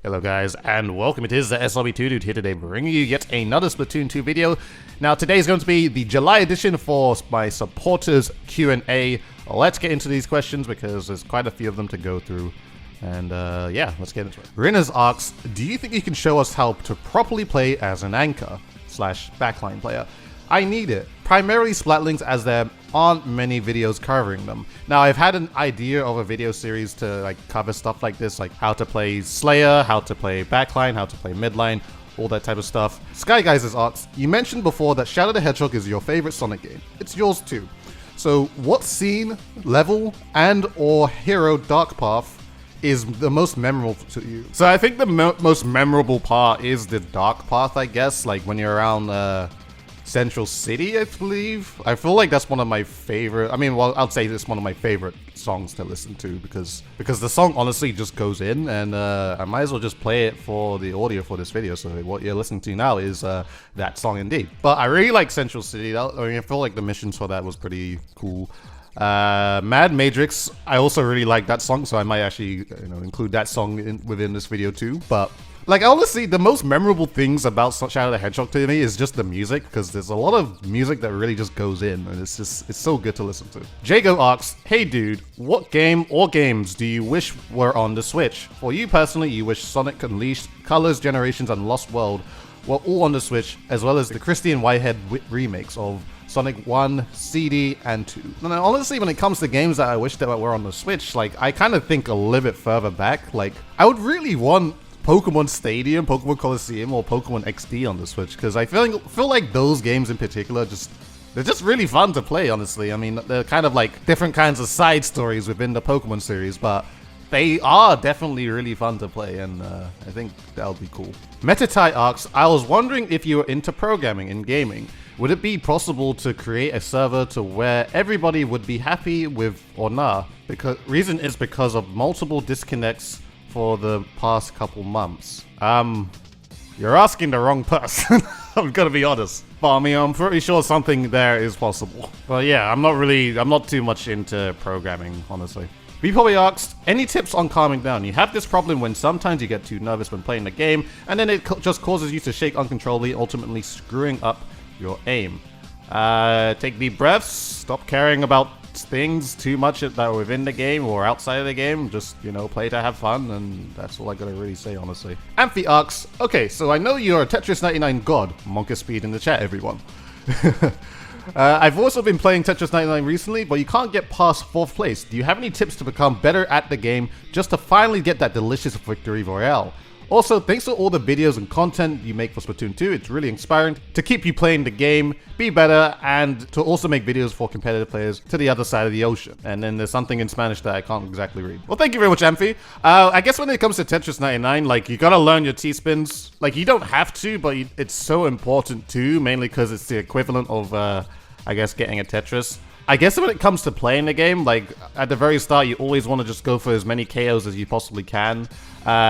Hello guys, and welcome. It is the ThatSrb2DUDE here today, bringing you yet another Splatoon 2 video. Now today is going to be the July edition for my supporters Q&A. Let's get into these questions because there's quite a few of them to go through. And yeah, let's get into it. Rinners asks, do you think you can show us how to properly play as an anchor / backline player? I need it. Primarily Splatlinks, as there aren't many videos covering them. Now I've had an idea of a video series to cover stuff like this, like how to play Slayer, how to play backline, how to play midline, all that type of stuff. Sky Guys asks, you mentioned before that Shadow the Hedgehog is your favorite Sonic game. It's yours too. So what scene, level, and or hero dark path is the most memorable to you? So I think the most memorable part is the dark path, I guess, like when you're around Central City, I believe. I feel like that's one of my favorite, well, I'd say it's one of my favorite songs to listen to because the song honestly just goes in, and I might as well just play it for the audio for this video. So what you're listening to now is that song indeed. But I really like Central City. I feel like the missions for that was pretty cool. Mad Matrix, I also really like that song, so I might actually include that song within this video too. But honestly, the most memorable things about Shadow the Hedgehog to me is just the music, because there's a lot of music that really just goes in, and it's so good to listen to. Jago asks, hey dude, what game or games do you wish were on the Switch? For you personally, you wish Sonic Unleashed, Colors, Generations, and Lost World were all on the Switch, as well as the Christian Whitehead remakes of Sonic 1, CD, and 2. And honestly, when it comes to games that I wish that were on the Switch, I kind of think a little bit further back. I would really want Pokemon Stadium, Pokemon Coliseum, or Pokemon XD on the Switch, because I feel like those games in particular they're just really fun to play, honestly. They're kind of like different kinds of side stories within the Pokemon series, but they are definitely really fun to play, and I think that'll be cool. Metatai asks, I was wondering if you were into programming in gaming. Would it be possible to create a server to where everybody would be happy with or nah? Reason is because of multiple disconnects for the past couple months. You're asking the wrong person. I'm gonna be honest. But I'm pretty sure something there is possible. But yeah, I'm not too much into programming, honestly. We probably asked, any tips on calming down? You have this problem when sometimes you get too nervous when playing the game, and then it just causes you to shake uncontrollably, ultimately screwing up your aim. Take deep breaths, stop caring about things too much that are within the game or outside of the game. Just, play to have fun, and that's all I gotta really say, honestly. Amphi asks, okay, so I know you're a Tetris 99 god. Monka speed in the chat, everyone. I've also been playing Tetris 99 recently, but you can't get past 4th place. Do you have any tips to become better at the game just to finally get that delicious victory royale? Also, thanks for all the videos and content you make for Splatoon 2. It's really inspiring to keep you playing the game, be better, and to also make videos for competitive players to the other side of the ocean. And then there's something in Spanish that I can't exactly read. Well, thank you very much, Amphi. I guess when it comes to Tetris 99, you gotta learn your T-spins. You don't have to, but it's so important too, mainly because it's the equivalent of, I guess, getting a Tetris. I guess when it comes to playing the game, at the very start, you always want to just go for as many KOs as you possibly can.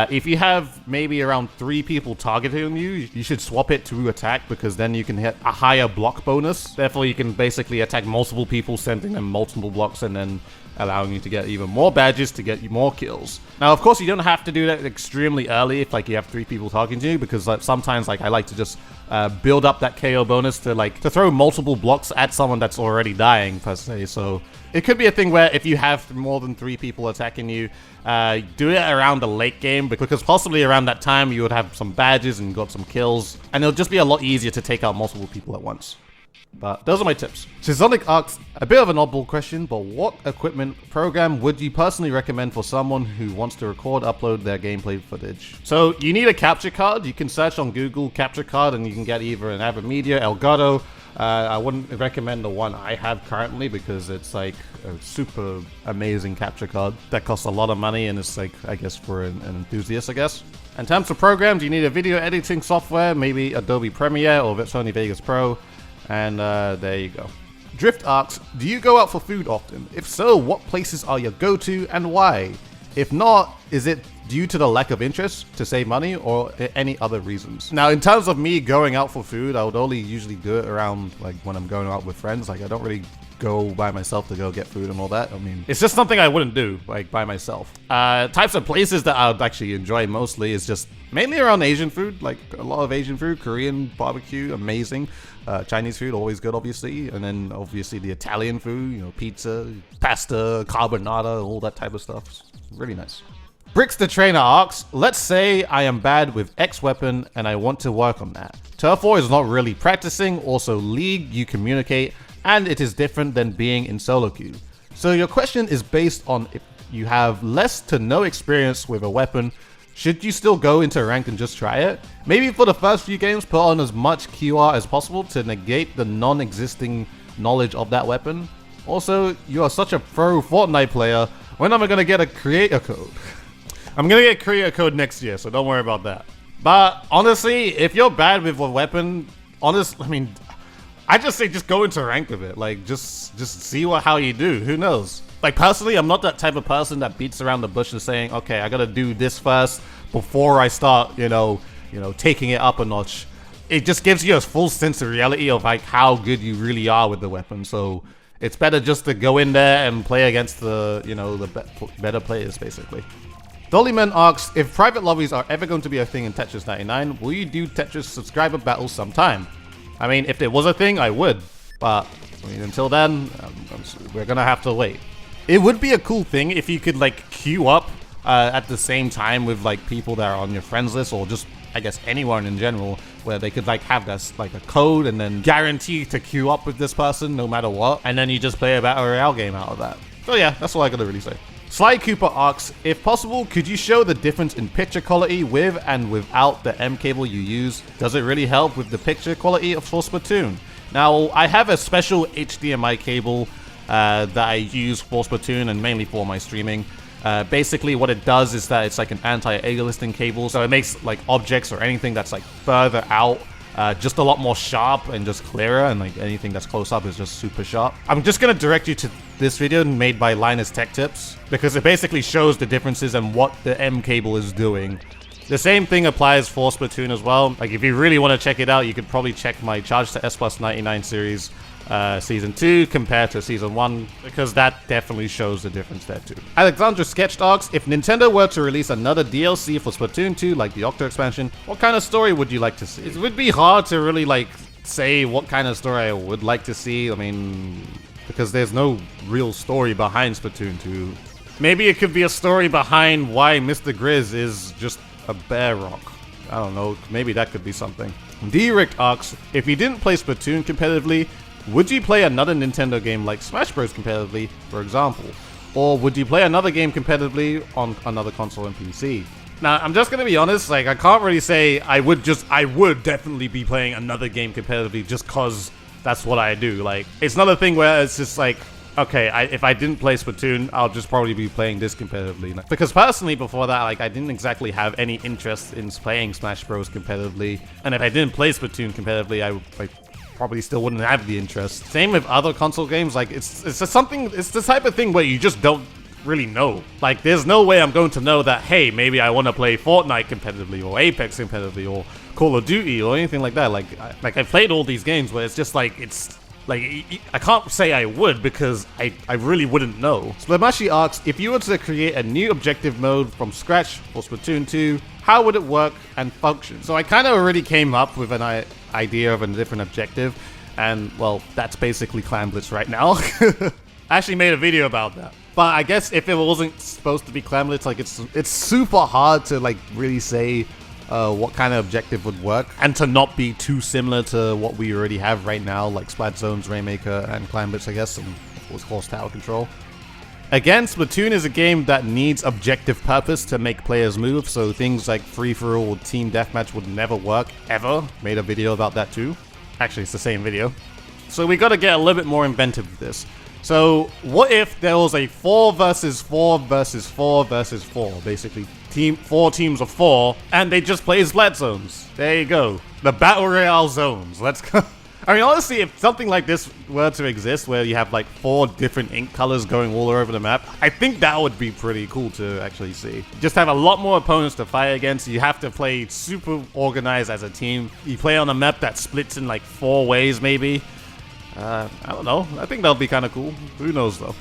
If you have maybe around 3 people targeting you, you should swap it to attack, because then you can hit a higher block bonus. Therefore, you can basically attack multiple people, sending them multiple blocks, and then allowing you to get even more badges to get you more kills. Now, of course, you don't have to do that extremely early if you have 3 people targeting you, because sometimes I like to just build up that KO bonus to throw multiple blocks at someone that's already dying, per se. So it could be a thing where if you have more than 3 people attacking you, do it around the late game, because possibly around that time you would have some badges and got some kills, and it'll just be a lot easier to take out multiple people at once. But those are my tips. Shizonic asks, a bit of an oddball question, but what equipment program would you personally recommend for someone who wants to upload their gameplay footage? So you need a capture card. You can search on Google capture card, and you can get either an Avid Elgato. I wouldn't recommend the one I have currently, because it's a super amazing capture card that costs a lot of money, and it's I guess for an enthusiast, I guess. In terms of programs, you need a video editing software, maybe Adobe Premiere or Sony Vegas Pro. And there you go. Drift asks, do you go out for food often? If so, what places are your go-to and why? If not, is it due to the lack of interest to save money or any other reasons? Now, in terms of me going out for food, I would only usually do it around when I'm going out with friends. I don't really go by myself to go get food and all that. I mean, it's just something I wouldn't do, like, by myself. Types of places that I would actually enjoy mostly is just mainly around Asian food, like a lot of Asian food. Korean barbecue, amazing. Chinese food, always good, obviously. And then, obviously, the Italian food, you know, pizza, pasta, carbonara, all that type of stuff. It's really nice. Bricks the Trainer asks, let's say I am bad with X weapon and I want to work on that. Turf War is not really practicing, also League you communicate, and it is different than being in solo queue. So your question is based on if you have less to no experience with a weapon, should you still go into rank and just try it? Maybe for the first few games put on as much QR as possible to negate the non-existing knowledge of that weapon. Also, you are such a pro Fortnite player, when am I gonna get a creator code? I'm gonna get creator code next year, so don't worry about that. But honestly, if you're bad with a weapon, I just say just go into rank with it. Like, just see how you do. Who knows? Like, personally, I'm not that type of person that beats around the bush and saying, okay, I gotta do this first before I start, you know, taking it up a notch. It just gives you a full sense of reality of like how good you really are with the weapon. So it's better just to go in there and play against the, you know, the better players, basically. Dollyman asks, if private lobbies are ever going to be a thing in Tetris 99, will you do Tetris subscriber battles sometime? I mean, if it was a thing, I would. But, I mean, until then, we're gonna have to wait. It would be a cool thing if you could, like, queue up at the same time with, like, people that are on your friends list, or just, I guess, anyone in general, where they could, like, have this, like, a code and then guarantee to queue up with this person no matter what, and then you just play a Battle Royale game out of that. So yeah, that's all I gotta really say. Sly Cooper asks, if possible, could you show the difference in picture quality with and without the M cable you use? Does it really help with the picture quality for Splatoon? Now, I have a special HDMI cable that I use for Splatoon and mainly for my streaming. Basically, what it does is that it's like an anti-aliasing cable, so it makes like objects or anything that's like further out just a lot more sharp and just clearer, and like anything that's close up is just super sharp. I'm just gonna direct you to this video made by Linus Tech Tips because it basically shows the differences and what the M cable is doing. The same thing applies for Splatoon as well. Like, if you really want to check it out, you could probably check my Charge to S+99 series Season 2 compared to Season 1, because that definitely shows the difference there too. Alexandra Sketch asks, if Nintendo were to release another DLC for Splatoon 2, like the Octo expansion, what kind of story would you like to see? It would be hard to really, like, say what kind of story I would like to see. I mean, because there's no real story behind Splatoon 2. Maybe it could be a story behind why Mr. Grizz is just a bear rock. I don't know, maybe that could be something. D-Rick asks, if you didn't play Splatoon competitively, would you play another Nintendo game like Smash Bros. Competitively, for example? Or would you play another game competitively on another console and PC? Now, I'm just gonna be honest, like, I can't really say I would definitely be playing another game competitively just cause that's what I do. Like, it's not a thing where it's just like, okay, if I didn't play Splatoon, I'll just probably be playing this competitively. Because personally, before that, like, I didn't exactly have any interest in playing Smash Bros. Competitively. And if I didn't play Splatoon competitively, I probably still wouldn't have the interest. Same with other console games. Like, it's the type of thing where you just don't really know. Like, there's no way I'm going to know that, hey, maybe I want to play Fortnite competitively or Apex competitively or Call of Duty or anything like that. Like I've played all these games where it's just like, it's like, I can't say I would because I really wouldn't know. Splamashi asks, if you were to create a new objective mode from scratch for Splatoon 2, how would it work and function? So I kind of already came up with an idea of a different objective, and well, that's basically Clan Blitz right now. I actually made a video about that. But I guess if it wasn't supposed to be Clan Blitz, like, it's super hard to like really say what kind of objective would work, and to not be too similar to what we already have right now, like Splat Zones, Rainmaker, and Clan Blitz, I guess, and of course Tower Control. Again, Splatoon is a game that needs objective purpose to make players move, so things like free-for-all or team deathmatch would never work, ever. Made a video about that too. Actually, it's the same video. So we gotta get a little bit more inventive with this. So what if there was a 4 versus 4 versus 4 versus 4, basically 4 teams of 4, and they just play Splat Zones. There you go. The Battle Royale zones. Let's go. I mean, honestly, if something like this were to exist, where you have like 4 different ink colors going all over the map, I think that would be pretty cool to actually see. Just have a lot more opponents to fight against. You have to play super organized as a team. You play on a map that splits in like 4 ways, maybe. I don't know. I think that'll be kind of cool. Who knows though.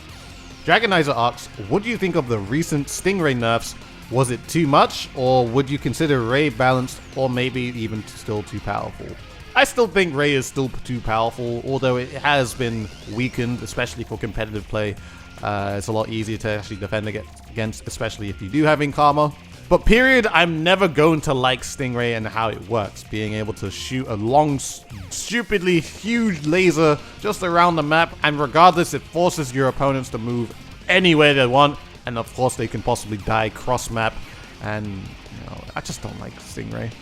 Dragonizer asks, what do you think of the recent Stingray nerfs? Was it too much, or would you consider Ray balanced, or maybe even still too powerful? I still think Ray is still too powerful, although it has been weakened, especially for competitive play. It's a lot easier to actually defend against, especially if you do have ink armor. But period, I'm never going to like Stingray and how it works. Being able to shoot a long, stupidly huge laser just around the map, and regardless, it forces your opponents to move anywhere they want. And of course, they can possibly die cross-map. And, you know, I just don't like Stingray.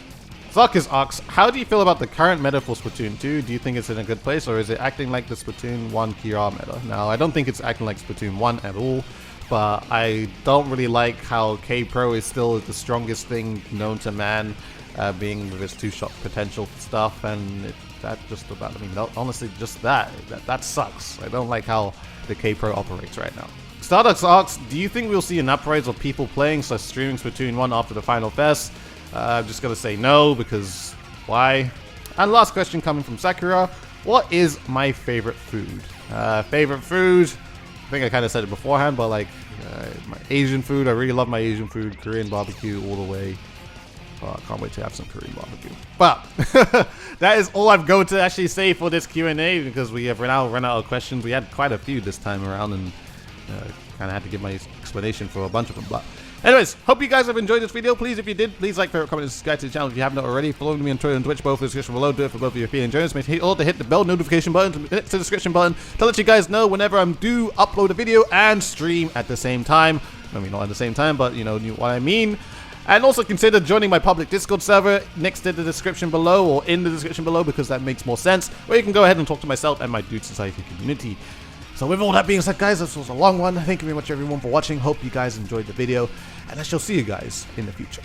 Zuckus asks, how do you feel about the current meta for Splatoon 2? Do you think it's in a good place, or is it acting like the Splatoon 1 QR meta? Now, I don't think it's acting like Splatoon 1 at all. But I don't really like how K-Pro is still the strongest thing known to man, being with its two-shot potential stuff, and that just about, I mean, honestly, just that sucks. I don't like how the K-Pro operates right now. Stardust asks, do you think we'll see an uprise of people playing / streaming Splatoon 1 after the final fest? I'm just gonna say no, because why? And last question coming from Sakura, what is my favorite food? Favorite food? I think I kind of said it beforehand, but like my Asian food, I really love my Asian food. Korean barbecue all the way. Oh, I can't wait to have some Korean barbecue. But that is all I'm going to actually say for this Q&A, because we have now run out of questions. We had quite a few this time around, and kind of had to give my explanation for a bunch of them. But anyways, hope you guys have enjoyed this video. Please, if you did, please like, favorite, comment, and subscribe to the channel if you haven't already. Follow me on Twitter and Twitch, both in the description below. Do it for both of you if you're enjoying this. Make sure to hit the bell notification button, hit the description button to let you guys know whenever I do upload a video and stream at the same time. I mean, not at the same time, but you know what I mean. And also consider joining my public Discord server next to the description below, or in the description below, because that makes more sense, where you can go ahead and talk to myself and my Dude Society community. So with all that being said, guys, this was a long one. Thank you very much, everyone, for watching. Hope you guys enjoyed the video, and I shall see you guys in the future.